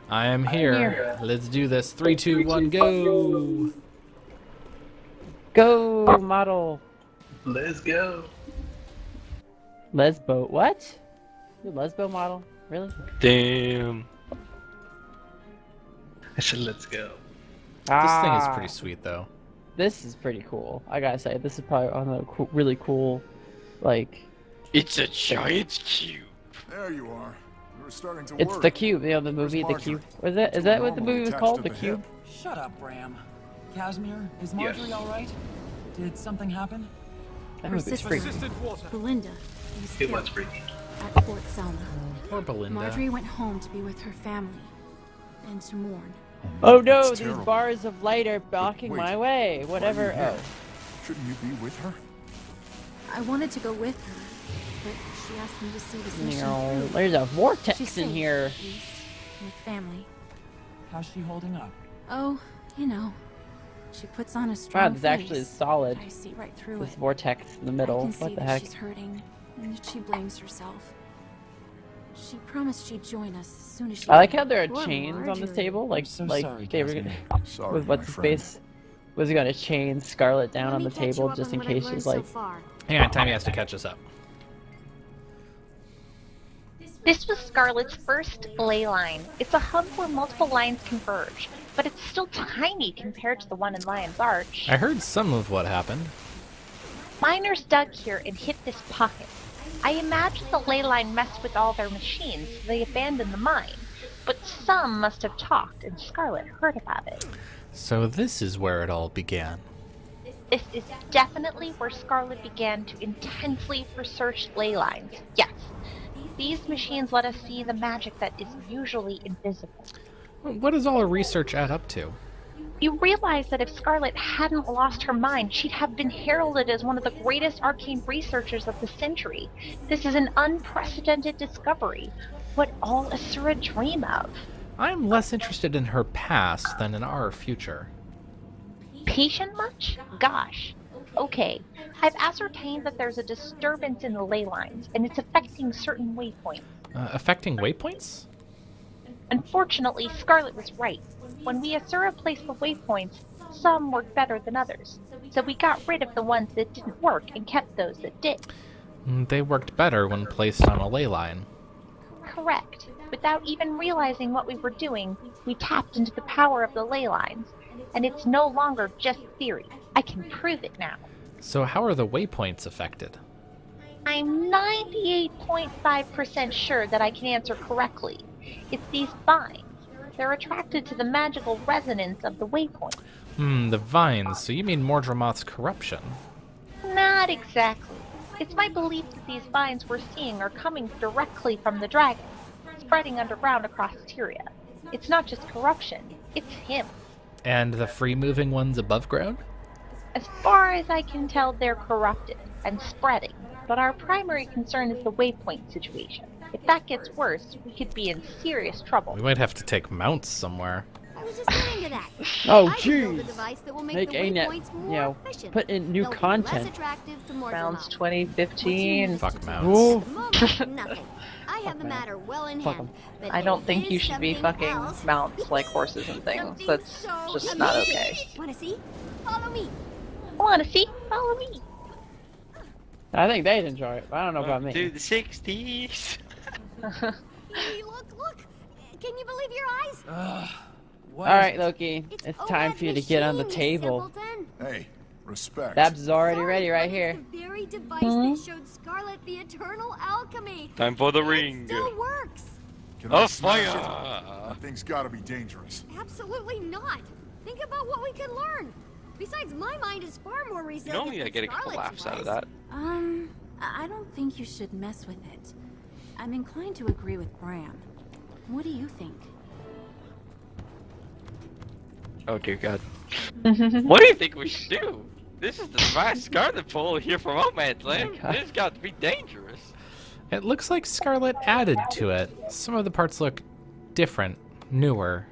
I am here. Let's do this. 3, 2, 1, go! Go, Mottle. Let's go. Lesbo. What? You lesbo model? Really? Damn. I said let's go. This thing is pretty sweet, though. This is pretty cool. I gotta say, this is probably on a really cool, like. It's a giant cube. There you are. You were starting to It's worry. the Cube. You know the movie, The Cube. Is that what the movie was called? The Cube. Shut up, Bram. Casimir, is Marjorie all right? Did something happen? That movie's freaky. Belinda was It killed was freaky. at Fort Selma. Poor Belinda. Marjorie went home to be with her family and to mourn. Oh no, That's these terrible. bars of light are blocking Wait, my way. Whatever. why are you Oh. here? Shouldn't you be with her? I wanted to go with her, but she asked me to see this mission No, through. there's a vortex She's in safe, here. at least, with family. How's she holding up? Oh, you know, she puts on a strong Wow, this actually is face, solid. but I see right through This it. vortex in the I middle. can see What the that heck? she's hurting, and that she blames herself. She promised she'd join us as soon as she I like could. how there are Poor chains on this Marjorie. table. Like, so like sorry, they were Casimir. gonna. Sorry, With my what's his friend. face? Was he gonna chain Scarlet down Let on me the catch you table up just on in what I've case learned she's so like. far. Hang on, Taimi has to catch us up. This was Scarlet's first ley line. It's a hub where multiple lines converge, but it's still tiny compared to the one in Lion's Arch. I heard some of what happened. Miners dug here and hit this pocket. I imagine the ley line messed with all their machines, so they abandoned the mine. But some must have talked, and Scarlet heard about it. So this is where it all began. This is definitely where Scarlet began to intensely research ley lines. Yes, these machines let us see the magic that is usually invisible. What does all her research add up to? You realize that if Scarlet hadn't lost her mind, she'd have been heralded as one of the greatest arcane researchers of the century. This is an unprecedented discovery. What all Asura dream of. I'm less interested in her past than in our future. Patient much? Gosh. Okay, I've ascertained that there's a disturbance in the ley lines, and it's affecting certain waypoints. Affecting waypoints? Unfortunately, Scarlet was right. When we Asura placed the waypoints, some worked better than others. So we got rid of the ones that didn't work and kept those that did. They worked better when placed on a ley line. Correct. Without even realizing what we were doing, we tapped into the power of the ley lines. And it's no longer just theory. I can prove it now. So how are the waypoints affected? I'm 98.5% sure that I can answer correctly. It's these vines. They're attracted to the magical resonance of the waypoint. The vines. So you mean Mordramoth's corruption? Not exactly. It's my belief that these vines we're seeing are coming directly from the dragon, spreading underground across Tyria. It's not just corruption, it's him. And the free-moving ones above ground? As far as I can tell, they're corrupted and spreading, but our primary concern is the waypoint situation. If that gets worse, we could be in serious trouble. We might have to take mounts somewhere. I was just getting to that. Oh, I could build a jeez. device that will make Make the ANET, waypoints you more know, efficient. put in new They'll be content. less attractive to more Sounds demand. 2015. Fuck mounts. Ooh. At the moment, nothing. I have the man. matter well in Fuck hand. 'em. but I don't there think you is should be something fucking else. mounts like horses and things. Something That's so just not amazing. okay. Wanna see? Follow me. Wanna see? Follow me. I think they'd enjoy it, but I don't know about me. To the 60s. Hey, look. Can you believe your eyes? What All is right, it? Loki, it's time for you to get on the machine, you table. simpleton. Hey, respect. Babs is already Sorry, ready right but here. it's the very device that showed Scarlet the eternal alchemy. Time for the And ring. It still works. Can I Oh, smash it? fire! That thing's gotta be dangerous. Absolutely not. Think about what we could learn. Besides, my mind is far more resilient. Normally I than get a couple Scarlet's laughs out of was. that. I don't think you should mess with it. I'm inclined to agree with Bram. What do you think? Oh dear God. What do you think we should do? This is the device Scarlet pulled here from Old Man's Land. God. This has got to be dangerous. It looks like Scarlet added to it. Some of the parts look different, newer.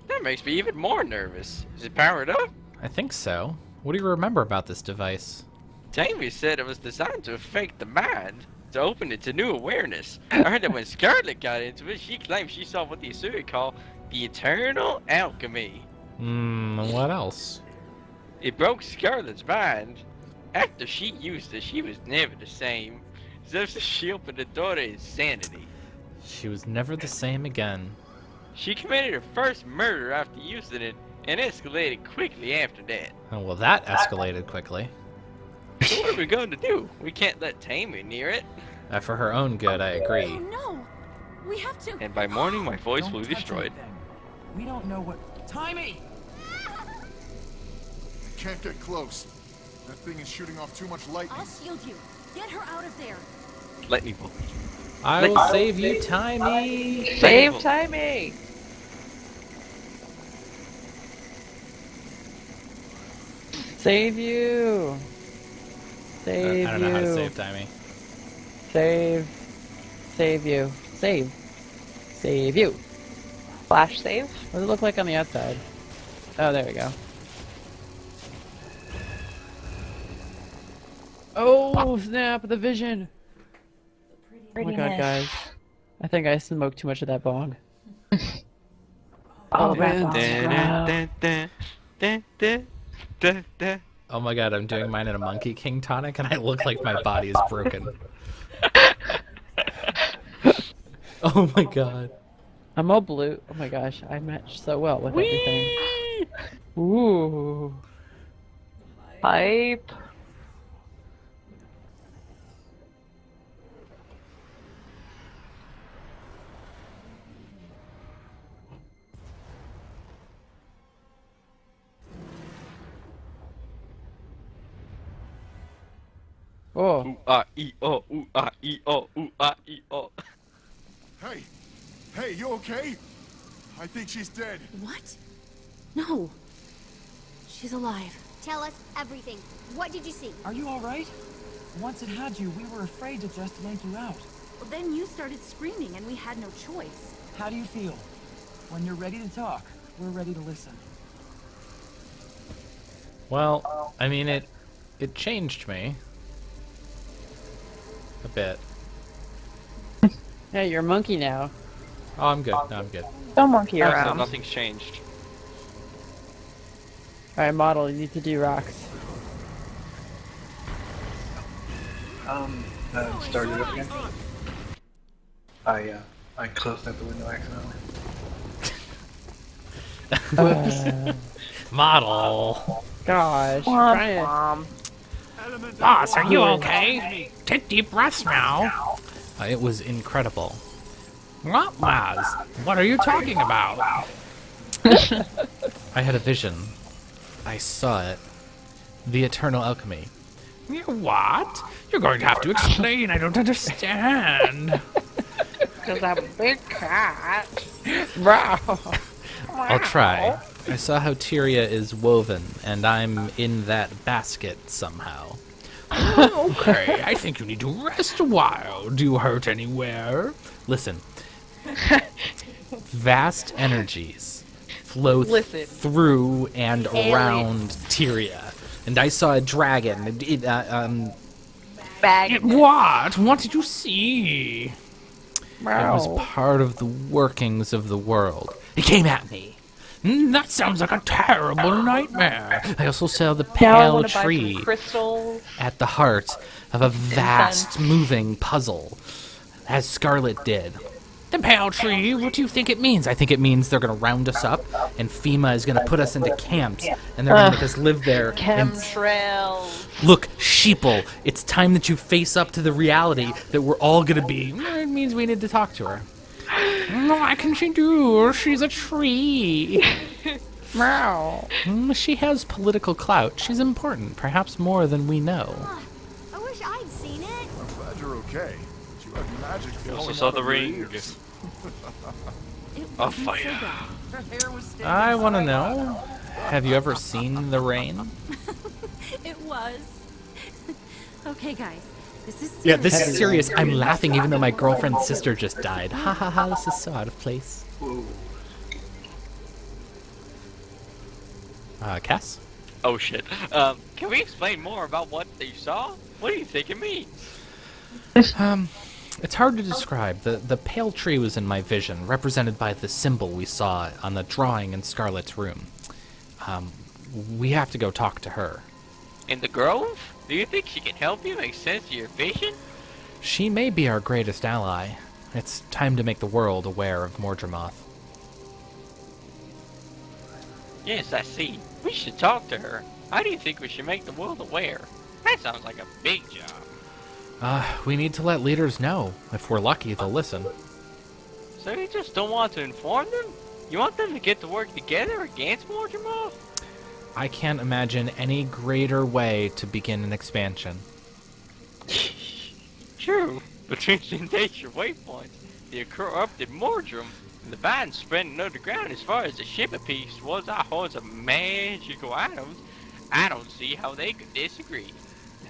That makes me even more nervous. Is it powered up? I think so. What do you remember about this device? Taimi said it was designed to affect the mind, to open it to new awareness. I heard that when Scarlet got into it, she claimed she saw what the Asuri call The eternal alchemy. What else? It broke Scarlet's mind. After she used it, she was never the same. Serves the shield for the door to insanity. She was never the same again. She committed her first murder after using it, and escalated quickly after that. Oh, well, that escalated quickly. So what are we going to do? We can't let Taimi near it. For her own good, I agree. Oh no! We have to. And by morning, my voice Don't will be touch destroyed. anything. We don't know what. Taimi! Can't get close. That thing is shooting off too much lightning. I'll shield you. Get her out of there. Let me vote. I will save you, Taimi! Save Taimi! Save you! Save I don't know how to save Taimi. Save. Save you. Save. Save you. Flash save. What does it look like on the outside? Oh, there we go. Oh, snap! The vision! Oh my god, guys. I think I smoked too much of that bong. Oh, man. Oh my god, I'm doing mine in a Monkeyking tonic, and I look like my body is broken. Oh my god. I'm all blue. Oh my gosh, I match so well with everything. Ooh. Pipe. Oh. Ooh ah ee oh, ooh ah ee oh, ooh ah ee oh. Hey! Hey, you okay? I think she's dead. What? No. She's alive. Tell us everything. What did you see? Are you alright? Once it had you, we were afraid to just yank you out. Well, then you started screaming, and we had no choice. How do you feel? When you're ready to talk, we're ready to listen. Well, I mean, it changed me. A bit. Yeah, you're a monkey now. Oh, I'm good. No, I'm good. Don't monkey So around. nothing's changed. Alright, Mottle, you need to do rocks. Started up again. I closed out the window accidentally. Model. Gosh, Womp Brian. womp. Boss, are you okay? Take deep breaths now. It was incredible. What, Maz? What are you talking about? I had a vision. I saw it. The eternal alchemy. What? You're going to have to explain. I don't understand. Because I'm a big cat. I'll try. I saw how Tyria is woven, and I'm in that basket somehow. Okay, I think you need to rest a while. Do you hurt anywhere? Listen. Vast energies flow through and around Tyria. And I saw a dragon. What? What did you see? It was part of the workings of the world. It came at me. That sounds like a terrible nightmare. I also saw the pale tree Crystals. at the heart of a vast moving puzzle, as Scarlet did. The pale tree, what do you think it means? I think it means they're going to round us up, and FEMA is going to put us into camps, and they're going to make us live there. Chemtrails. Look, sheeple, it's time that you face up to the reality that we're all going to be. It means we need to talk to her. What can she do? She's a tree. Meow. She has political clout. She's important, perhaps more than we know. I wish I'd seen it. I'm glad you're okay. But you had magic flowing Also saw out the of your ring. ears. It Oh, wasn't so fire. bad. Her hair was standing I want to side up. know, have you ever seen the rain? It was. Okay, guys. This is Yeah, this serious. is serious. I'm laughing even though my girlfriend's sister just died. Ha ha ha, this is so out of place. Cass? Oh shit. Can we explain more about what you saw? What do you think it means? It's hard to describe. The pale tree was in my vision, represented by the symbol we saw on the drawing in Scarlet's room. We have to go talk to her. In the grove? Do you think she can help you make sense of your vision? She may be our greatest ally. It's time to make the world aware of Mordremoth. Yes, I see. We should talk to her. How do you think we should make the world aware? That sounds like a big job. We need to let leaders know. If we're lucky, they'll listen. So you just don't want to inform them? You want them to get to work together against Mordremoth? I can't imagine any greater way to begin an expansion. True. Between the nature waypoints, the corrupted Mordrum, and the vines spreading underground as far as the ship piece towards our hordes of magical items, I don't see how they could disagree.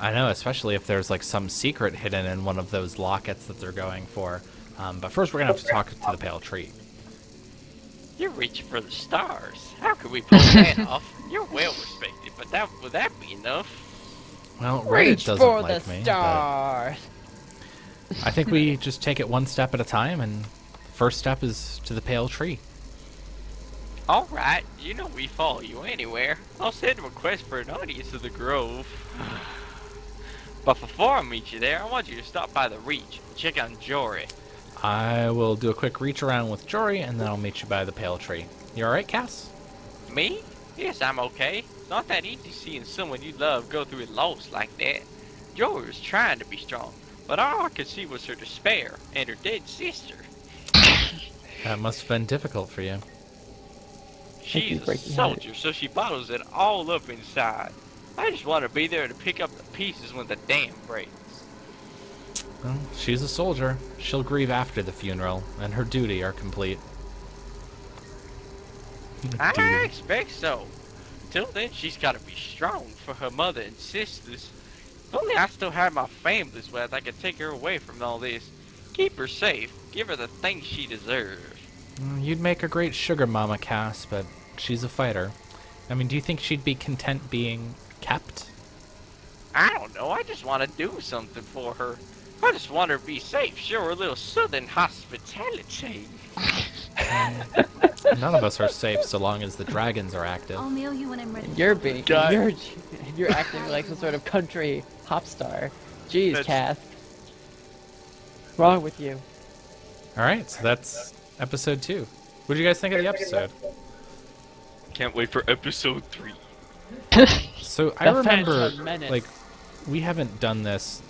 I know, especially if there's like some secret hidden in one of those lockets that they're going for. But first we're gonna have to talk to the pale tree. You're reaching for the stars. How could we pull that off? You're well respected, but would that be enough? Well, Reddit Reach doesn't for like the me. stars. But I think we just take it one step at a time, and the first step is to the pale tree. Alright, you know we follow you anywhere. I'll send a request for an audience of the grove. But before I meet you there, I want you to stop by the Reach and check on Jory. I will do a quick reach around with Jory, and then I'll meet you by the pale tree. You alright, Cass? Me? Yes, I'm okay. It's not that easy seeing someone you love go through a loss like that. Jory was trying to be strong, but all I could see was her despair and her dead sister. That must have been difficult for you. She's a soldier, so she bottles it all up inside. I just want to be there to pick up the pieces when the dam breaks. Well, she's a soldier. She'll grieve after the funeral, and her duty are complete. I expect so. Until then, she's got to be strong for her mother and sisters. If only I still had my family's with, I could take her away from all this. Keep her safe. Give her the things she deserves. You'd make a great sugar mama, Cass, but she's a fighter. I mean, do you think she'd be content being kept? I don't know. I just want to do something for her. I just want her to be safe. Show her a little southern hospitality. None of us are safe so long as the dragons are active. I'll mail you when I'm ready. You're acting like some sort of country pop star. Jeez, Cass. What's wrong with you? Alright, so that's episode 2. What did you guys think of the episode? Can't wait for episode 3. So I The remember, Phantom Menace. like, we haven't done this,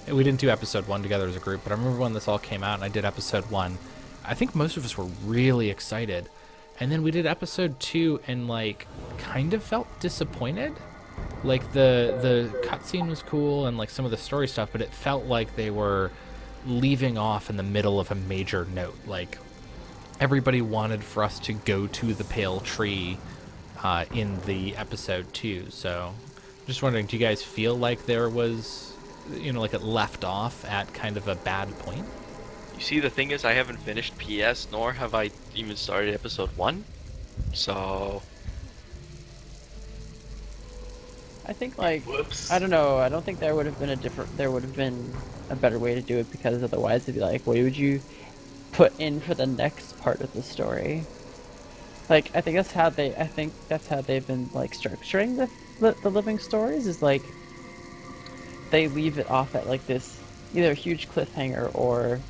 we didn't do episode 1 together as a group, but I remember when this all came out and I did episode 1, I think most of us were really excited. And then we did episode 2 and, like, kind of felt disappointed. Like, the cutscene was cool and, like, some of the story stuff, but it felt like they were leaving off in the middle of a major note. Like, everybody wanted for us to go to the pale tree in the episode 2. So, just wondering, do you guys feel like there was, you know, like it left off at kind of a bad point? You see, the thing is, I haven't finished PS, nor have I even started episode 1. So... I think, like, Whoops. I don't know, I don't think there would have been a better way to do it, because otherwise it'd be like, what would you put in for the next part of the story? Like, I think that's how they've been, like, structuring the living stories, is like, they leave it off at, like, this either a huge cliffhanger or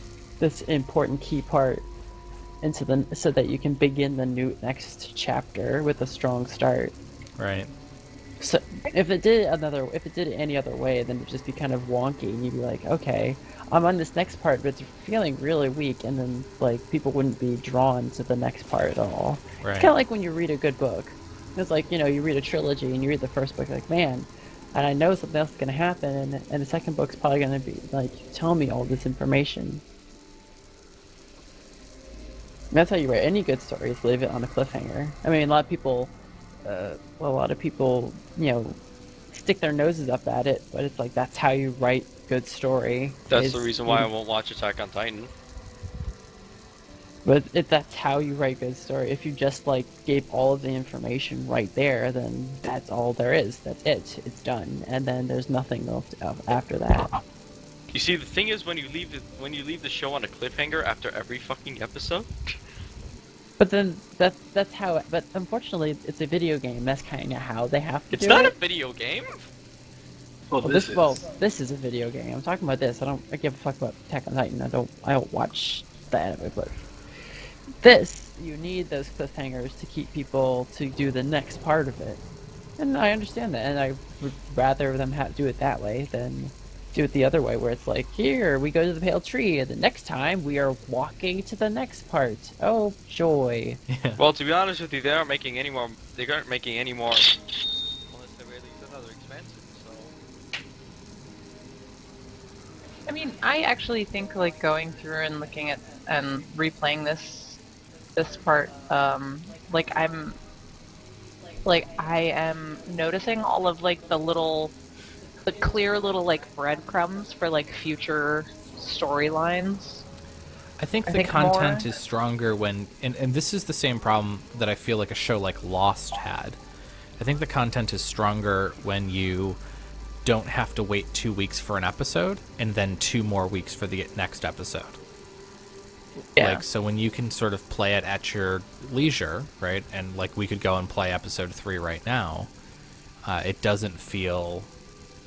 this important key part so that you can begin the next chapter with a strong start. Right. So if it did any other way, then it'd just be kind of wonky, and you'd be like, okay, I'm on this next part, but it's feeling really weak, and then, like, people wouldn't be drawn to the next part at all. Right. It's kind of like when you read a good book. It's like, you know, you read a trilogy and you read the first book, like, man, and I know something else is gonna happen, and the second book's probably gonna be like, tell me all this information. And that's how you write any good stories, leave it on a cliffhanger. I mean, a lot of people, you know, stick their noses up at it, but it's like, that's how you write good story. That's the reason why I won't watch Attack on Titan. But that's how you write good story. If you just, like, gave all of the information right there, then that's all there is. That's it. It's done. And then there's nothing else after that. You see, the thing is, when you leave the show on a cliffhanger after every fucking episode. But then that's how. But unfortunately, it's a video game. That's kind of how they have to It's do not it. a video game. Well, This is a video game. I'm talking about this. I give a fuck about Attack on Titan. I don't watch the anime, but this, you need those cliffhangers to keep people to do the next part of it. And I understand that, and I would rather them do it that way than do it the other way, where it's like, here, we go to the pale tree, and the next time we are walking to the next part. Oh, joy. Yeah. Well, to be honest with you, they aren't making any more. They aren't making any more unless they release another expansion. So. I mean, I actually think like going through and looking at and replaying this part, I am noticing all of like the clear little like breadcrumbs for like future storylines. I think the content is stronger when, and this is the same problem that I feel like a show like Lost had. I think the content is stronger when you don't have to wait 2 weeks for an episode and then 2 more weeks for the next episode. Yeah. Like, so when you can sort of play it at your leisure, right? And like we could go and play episode 3 right now. It doesn't feel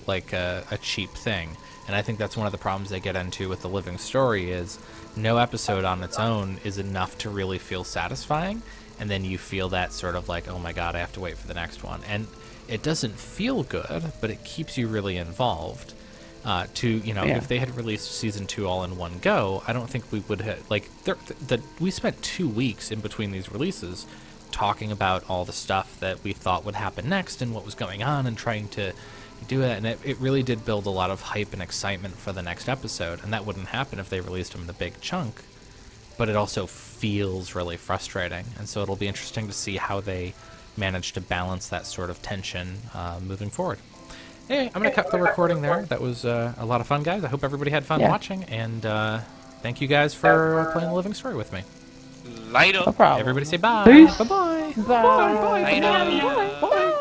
like a cheap thing. And I think that's one of the problems they get into with the living story is no episode on its own is enough to really feel satisfying. And then you feel that sort of like, oh my god, I have to wait for the next one. And it doesn't feel good, but it keeps you really involved. If they had released season 2 all in one go, I don't think we would have, like, we spent 2 weeks in between these releases talking about all the stuff that we thought would happen next and what was going on and trying to do it, and it really did build a lot of hype and excitement for the next episode, and that wouldn't happen if they released them in a big chunk, but it also feels really frustrating, and so it'll be interesting to see how they manage to balance that sort of tension moving forward. Hey, I'm going to cut the recording there. That was a lot of fun, guys. I hope everybody had fun watching, and thank you guys for playing the living story with me. Later. No problem. Everybody say bye. Peace. Bye-bye. Bye. Bye. Bye. Later. Bye. Bye.